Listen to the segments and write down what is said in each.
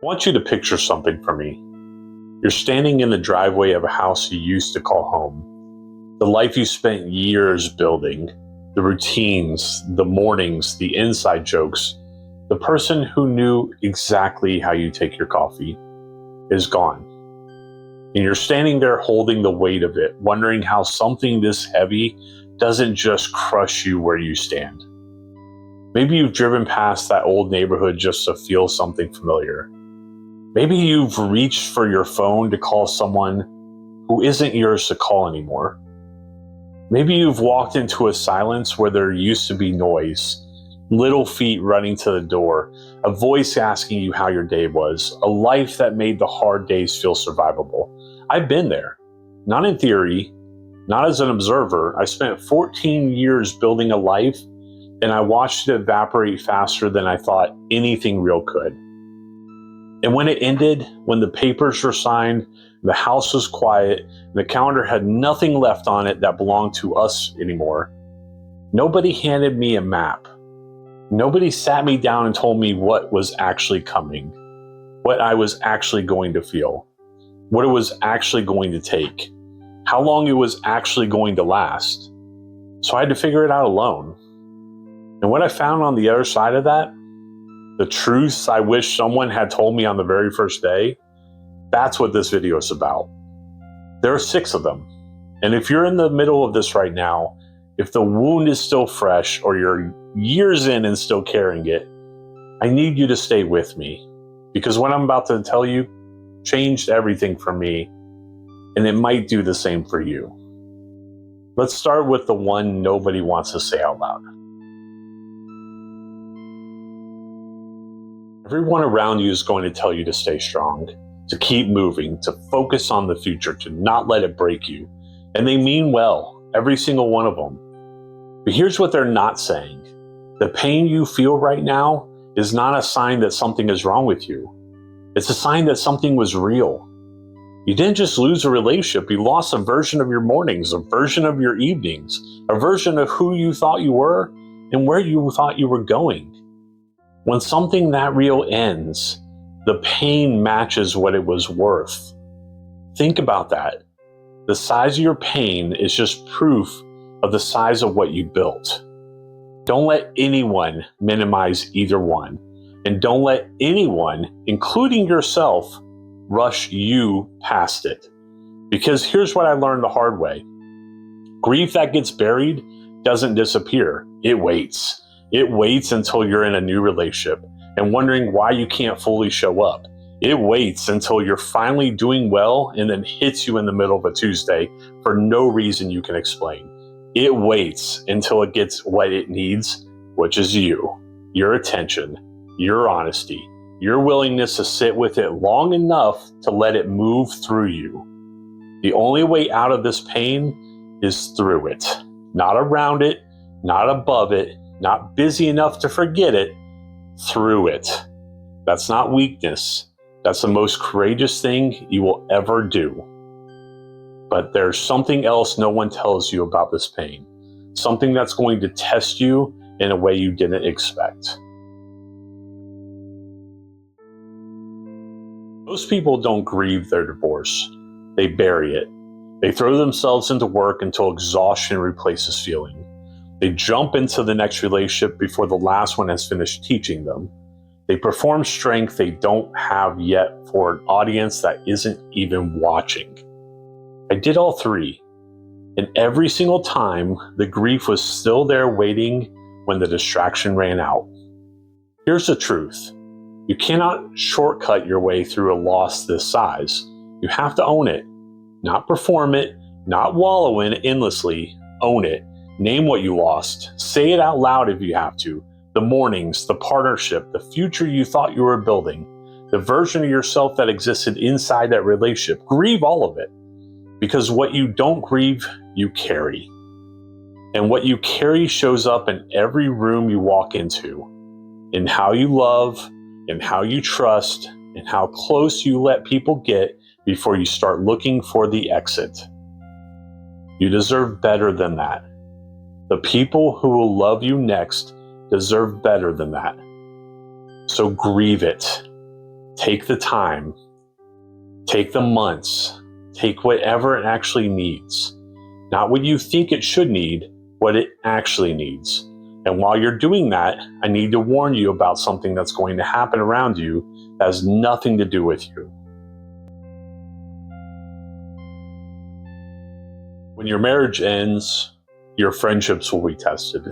I want you to picture something for me. You're standing in the driveway of a house you used to call home. The life you spent years building, the routines, the mornings, the inside jokes, the person who knew exactly how you take your coffee is gone. And you're standing there holding the weight of it, wondering how something this heavy doesn't just crush you where you stand. Maybe you've driven past that old neighborhood just to feel something familiar. Maybe you've reached for your phone to call someone who isn't yours to call anymore. Maybe you've walked into a silence where there used to be noise, little feet running to the door, a voice asking you how your day was, a life that made the hard days feel survivable. I've been there, not in theory, not as an observer. I spent 14 years building a life, and I watched it evaporate faster than I thought anything real could. And when it ended, when the papers were signed, the house was quiet, and the calendar had nothing left on it that belonged to us anymore, nobody handed me a map. Nobody sat me down and told me what was actually coming, what I was actually going to feel, what it was actually going to take, how long it was actually going to last. So I had to figure it out alone. And what I found on the other side of that, the truths I wish someone had told me on the very first day, that's what this video is about. There are 6 of them. And if you're in the middle of this right now, if the wound is still fresh or you're years in and still carrying it, I need you to stay with me, because what I'm about to tell you changed everything for me, and it might do the same for you. Let's start with the one nobody wants to say out loud. Everyone around you is going to tell you to stay strong, to keep moving, to focus on the future, to not let it break you. And they mean well, every single one of them. But here's what they're not saying. The pain you feel right now is not a sign that something is wrong with you. It's a sign that something was real. You didn't just lose a relationship, you lost a version of your mornings, a version of your evenings, a version of who you thought you were and where you thought you were going. When something that real ends, the pain matches what it was worth. Think about that. The size of your pain is just proof of the size of what you built. Don't let anyone minimize either one. And don't let anyone, including yourself, rush you past it. Because here's what I learned the hard way. Grief that gets buried doesn't disappear. It waits. It waits until you're in a new relationship and wondering why you can't fully show up. It waits until you're finally doing well and then hits you in the middle of a Tuesday for no reason you can explain. It waits until it gets what it needs, which is you, your attention, your honesty, your willingness to sit with it long enough to let it move through you. The only way out of this pain is through it, not around it, not above it, not busy enough to forget it, through it. That's not weakness. That's the most courageous thing you will ever do. But there's something else no one tells you about this pain. Something that's going to test you in a way you didn't expect. Most people don't grieve their divorce. They bury it. They throw themselves into work until exhaustion replaces feeling. They jump into the next relationship before the last one has finished teaching them. They perform strength they don't have yet for an audience that isn't even watching. I did all 3, and every single time the grief was still there waiting when the distraction ran out. Here's the truth. You cannot shortcut your way through a loss this size. You have to own it, not perform it, not wallow in it endlessly. Own it. Name what you lost. Say it out loud if you have to. The mornings, the partnership, the future you thought you were building, the version of yourself that existed inside that relationship. Grieve all of it. Because what you don't grieve, you carry. And what you carry shows up in every room you walk into, in how you love, in how you trust, and how close you let people get before you start looking for the exit. You deserve better than that. The people who will love you next deserve better than that. So grieve it. Take the time, take the months, take whatever it actually needs. Not what you think it should need, what it actually needs. And while you're doing that, I need to warn you about something that's going to happen around you that has nothing to do with you. When your marriage ends, your friendships will be tested.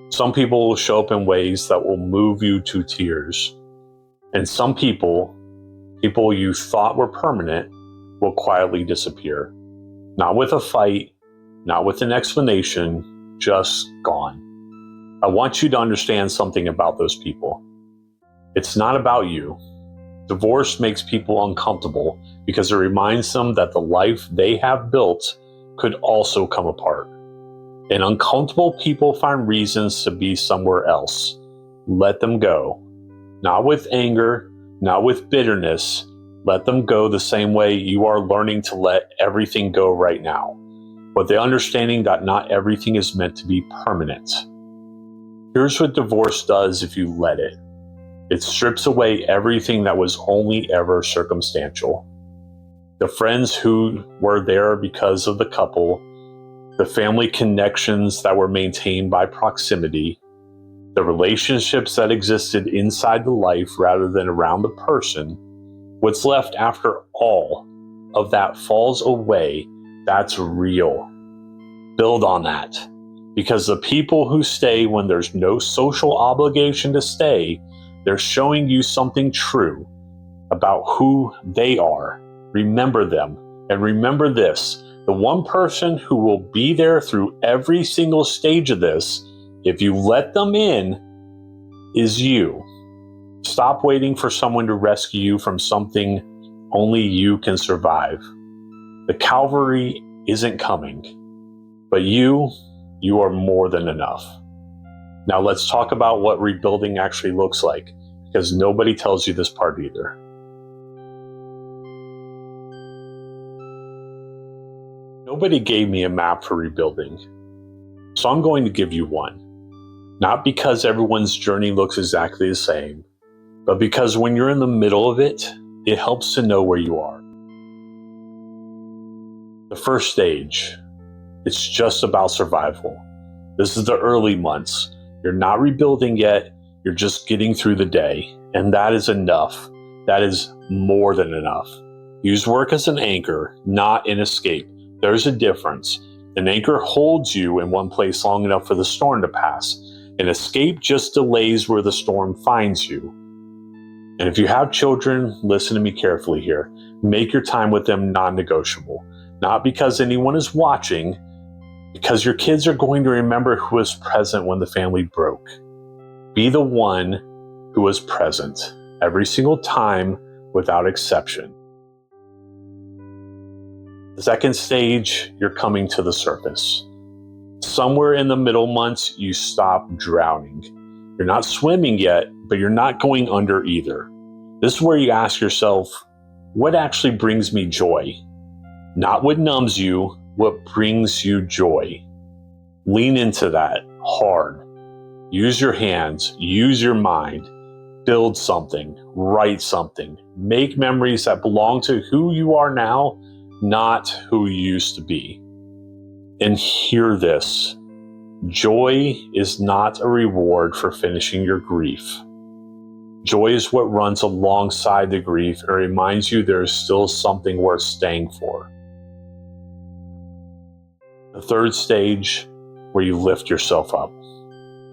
Some people will show up in ways that will move you to tears. And some people you thought were permanent, will quietly disappear. Not with a fight, not with an explanation, just gone. I want you to understand something about those people. It's not about you. Divorce makes people uncomfortable because it reminds them that the life they have built could also come apart. And uncomfortable people find reasons to be somewhere else. Let them go. Not with anger, not with bitterness. Let them go the same way you are learning to let everything go right now, with the understanding that not everything is meant to be permanent. Here's what divorce does if you let it. It strips away everything that was only ever circumstantial. The friends who were there because of the couple, the family connections that were maintained by proximity, the relationships that existed inside the life rather than around the person. What's left after all of that falls away. That's real. Build on that. Because the people who stay when there's no social obligation to stay, they're showing you something true about who they are. Remember them. And remember this, the one person who will be there through every single stage of this, if you let them in, is you. Stop waiting for someone to rescue you from something only you can survive. The Calvary isn't coming, but you are more than enough. Now let's talk about what rebuilding actually looks like, because nobody tells you this part either. Nobody gave me a map for rebuilding, so I'm going to give you one. Not because everyone's journey looks exactly the same, but because when you're in the middle of it, it helps to know where you are. The first stage, it's just about survival. This is the early months. You're not rebuilding yet, you're just getting through the day, and that is enough. That is more than enough. Use work as an anchor, not an escape. There's a difference. An anchor holds you in one place long enough for the storm to pass. An escape just delays where the storm finds you. And if you have children, listen to me carefully here. Make your time with them non-negotiable. Not because anyone is watching, because your kids are going to remember who was present when the family broke. Be the one who was present every single time without exception. The second stage, you're coming to the surface. Somewhere in the middle months, you stop drowning. You're not swimming yet, but you're not going under either. This is where you ask yourself, what actually brings me joy? Not what numbs you, what brings you joy. Lean into that hard. Use your hands, use your mind, build something, write something, make memories that belong to who you are now, not who you used to be. And hear this, joy is not a reward for finishing your grief. Joy is what runs alongside the grief and reminds you there is still something worth staying for. The third stage, where you lift yourself up.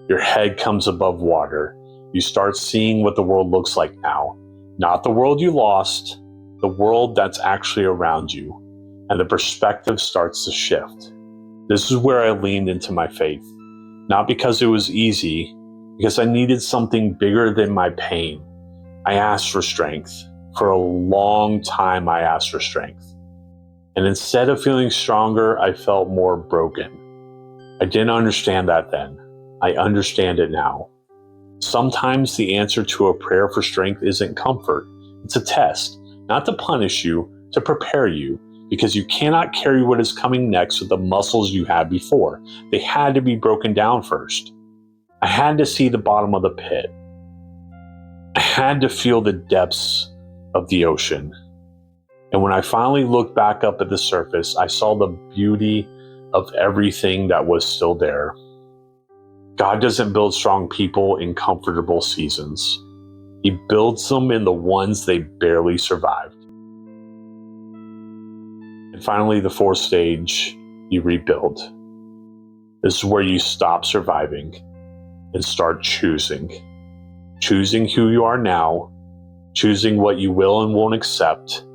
Your head comes above water. You start seeing what the world looks like now. Not the world you lost, the world that's actually around you. And the perspective starts to shift. This is where I leaned into my faith. Not because it was easy, because I needed something bigger than my pain. I asked for strength. For a long time, I asked for strength. And instead of feeling stronger, I felt more broken. I didn't understand that then. I understand it now. Sometimes the answer to a prayer for strength isn't comfort. It's a test, not to punish you, to prepare you, because you cannot carry what is coming next with the muscles you had before. They had to be broken down first. I had to see the bottom of the pit. I had to feel the depths of the ocean. And when I finally looked back up at the surface, I saw the beauty of everything that was still there. God doesn't build strong people in comfortable seasons. He builds them in the ones they barely survived. And finally, the fourth stage, you rebuild. This is where you stop surviving and start choosing. Choosing who you are now, choosing what you will and won't accept,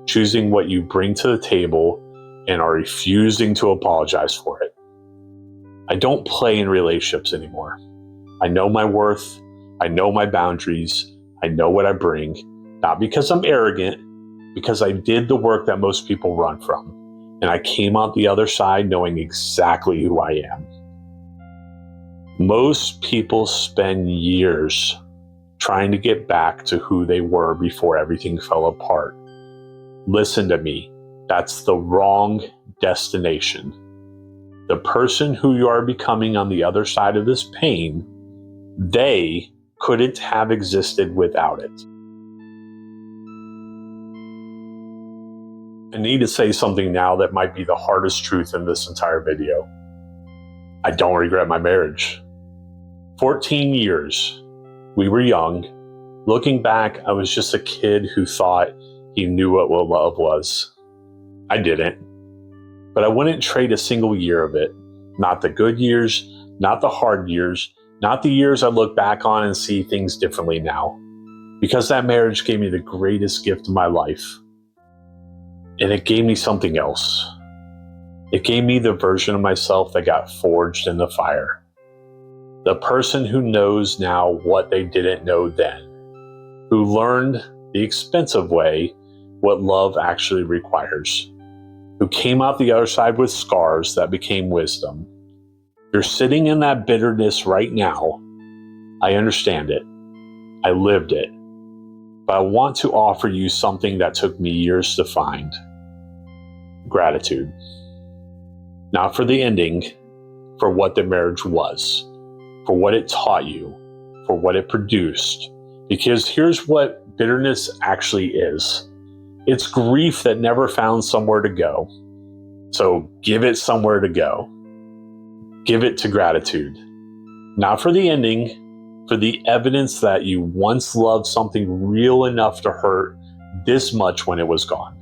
choosing what you bring to the table, and are refusing to apologize for it. I don't play in relationships anymore. I know my worth. I know my boundaries. I know what I bring, not because I'm arrogant, because I did the work that most people run from. And I came out the other side knowing exactly who I am. Most people spend years trying to get back to who they were before everything fell apart. Listen to me. That's the wrong destination. The person who you are becoming on the other side of this pain, they couldn't have existed without it. I need to say something now that might be the hardest truth in this entire video. I don't regret my marriage. 14 years. We were young. Looking back, I was just a kid who thought he knew what love was. I didn't. But I wouldn't trade a single year of it. Not the good years, not the hard years, not the years I look back on and see things differently now. Because that marriage gave me the greatest gift of my life. And it gave me something else. It gave me the version of myself that got forged in the fire. The person who knows now what they didn't know then. Who learned the expensive way what love actually requires. Who came out the other side with scars that became wisdom. You're sitting in that bitterness right now. I understand it. I lived it. But I want to offer you something that took me years to find. Gratitude. Not for the ending, for what the marriage was, for what it taught you, for what it produced. Because here's what bitterness actually is. It's grief that never found somewhere to go. So give it somewhere to go. Give it to gratitude. Not for the ending, for the evidence that you once loved something real enough to hurt this much when it was gone.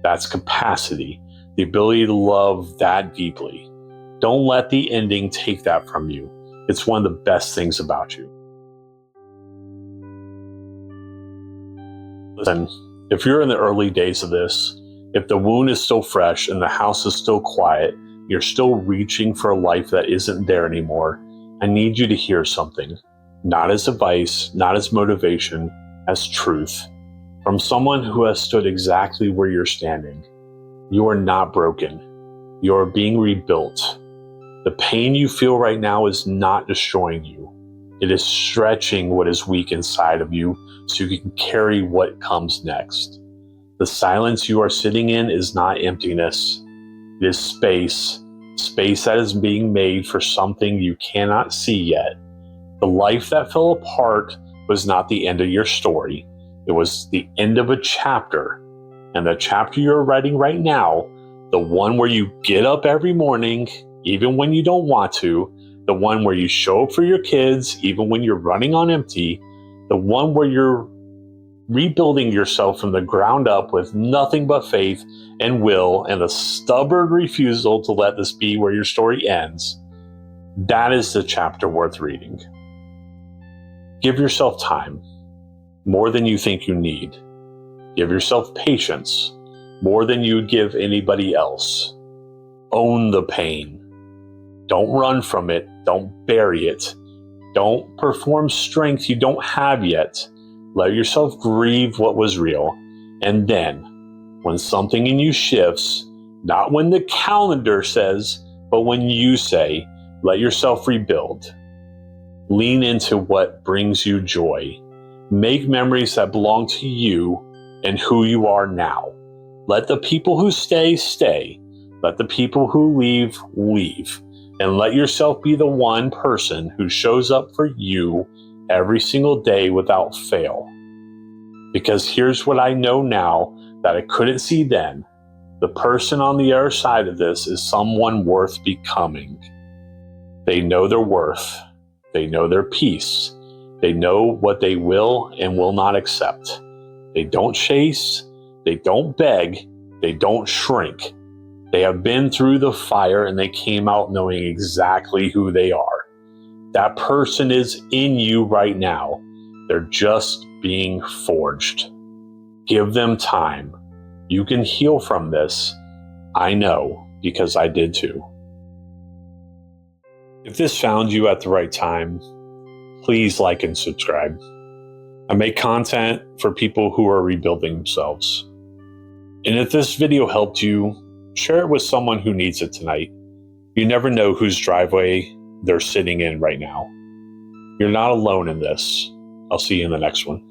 That's capacity, the ability to love that deeply. Don't let the ending take that from you. It's one of the best things about you. Listen, if you're in the early days of this, if the wound is still fresh and the house is still quiet, you're still reaching for a life that isn't there anymore, I need you to hear something. Not as advice, not as motivation, as truth. From someone who has stood exactly where you're standing. You are not broken. You are being rebuilt. The pain you feel right now is not destroying you. It is stretching what is weak inside of you so you can carry what comes next. The silence you are sitting in is not emptiness. It is space. Space that is being made for something you cannot see yet. The life that fell apart was not the end of your story. It was the end of a chapter. And the chapter you're writing right now, the one where you get up every morning, even when you don't want to, the one where you show up for your kids, even when you're running on empty, the one where you're rebuilding yourself from the ground up with nothing but faith and will and a stubborn refusal to let this be where your story ends, that is the chapter worth reading. Give yourself time, more than you think you need. Give yourself patience, more than you would give anybody else. Own the pain. Don't run from it. Don't bury it. Don't perform strength you don't have yet. Let yourself grieve what was real. And then, when something in you shifts, not when the calendar says, but when you say, let yourself rebuild. Lean into what brings you joy. Make memories that belong to you and who you are now. Let the people who stay, stay. Let the people who leave, leave. And let yourself be the one person who shows up for you every single day without fail. Because here's what I know now that I couldn't see then. The person on the other side of this is someone worth becoming. They know their worth. They know their peace. They know what they will and will not accept. They don't chase. They don't beg. They don't shrink. They have been through the fire and they came out knowing exactly who they are. That person is in you right now. They're just being forged. Give them time. You can heal from this. I know, because I did too. If this found you at the right time, please like and subscribe. I make content for people who are rebuilding themselves. And if this video helped you, share it with someone who needs it tonight. You never know whose driveway they're sitting in right now. You're not alone in this. I'll see you in the next one.